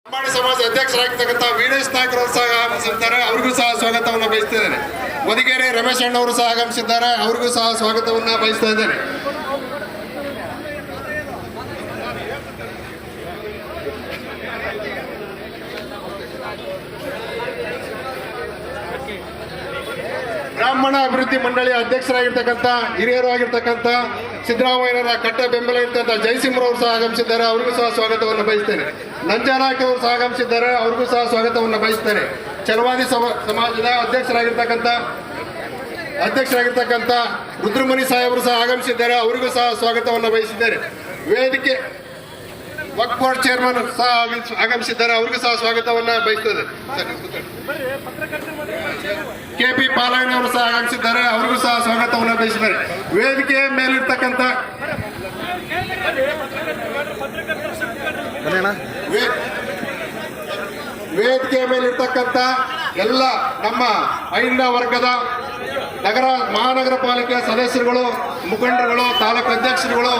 ಲಂಬಾಣಿ ಸಮಾಜ ಅಧ್ಯಕ್ಷರಾಗಿರ್ತಕ್ಕಂಥ ವೀರೇಶ್ ನಾಯ್ಕರವರು ಸಹ ಆಗಮಿಸಿದ್ದಾರೆ, ಅವರಿಗೂ ಸಹ ಸ್ವಾಗತವನ್ನು ಬಯಸ್ತಿದ್ದೇನೆ. ಮದಿಗೇರಿ ರಮೇಶ್ ಅಣ್ಣವರು ಸಹ ಆಗಮಿಸಿದ್ದಾರೆ, ಅವರಿಗೂ ಸಹ ಸ್ವಾಗತವನ್ನು ಬಯಸ್ತಾ ಇದ್ದೇನೆ. ಬ್ರಾಹ್ಮಣ ಅಭಿವೃದ್ಧಿ ಮಂಡಳಿಯ ಅಧ್ಯಕ್ಷರಾಗಿರ್ತಕ್ಕಂಥ ಹಿರಿಯರು ಆಗಿರ್ತಕ್ಕಂಥ ಸಿದ್ದರಾಮಯ್ಯರ ಕಟ್ಟ ಬೆಂಬಲ ಇರ್ತಕ್ಕಂಥ ಜಯಸಿಂಹರವರು ಸಹ ಆಗಮಿಸಿದ್ದಾರೆ, ಅವರಿಗೂ ಸಹ ಸ್ವಾಗತವನ್ನು ಬಯಸ್ತೇನೆ. ನಂಜಾನಾಯ್ಕವರು ಸಹ ಆಗಮಿಸಿದ್ದಾರೆ, ಅವರಿಗೂ ಸಹ ಸ್ವಾಗತವನ್ನು ಬಯಸ್ತೇನೆ. ಛಲವಾದಿ ಸಮಾಜದ ಅಧ್ಯಕ್ಷರಾಗಿರ್ತಕ್ಕಂಥ ರುದ್ರಮುನಿ ಸಾಹೇಬರು ಸಹ ಆಗಮಿಸಿದ್ದಾರೆ, ಅವರಿಗೂ ಸಹ ಸ್ವಾಗತವನ್ನು ಬಯಸಿದ್ದೇನೆ. ವೇದಿಕೆ ವಕ್ಫ್ ಬೋರ್ಡ್ ಚೇರ್ಮನ್ ಸಹ ಆಗಮಿಸಿದ್ದಾರೆ, ಅವರಿಗೂ ಸಹ ಸ್ವಾಗತವನ್ನು ಬಯಸ್ತದೆ. ಕೆಪಿ ಪಾಲಯ್ಯನವರು ಸಹ ಆಗಮಿಸಿದ್ದಾರೆ, ಅವರಿಗೂ ಸಹ ಸ್ವಾಗತವನ್ನು ಬಯಸಿದ್ದಾರೆ. ವೇದಿಕೆಯ ಮೇಲಿರ್ತಕ್ಕಂಥ ಎಲ್ಲ ನಮ್ಮ ಅಹಿಂದ ವರ್ಗದ ಮಹಾನಗರ ಪಾಲಿಕೆ ಸದಸ್ಯರುಗಳು, ಮುಖಂಡರುಗಳು, ತಾಲೂಕು ಅಧ್ಯಕ್ಷರುಗಳು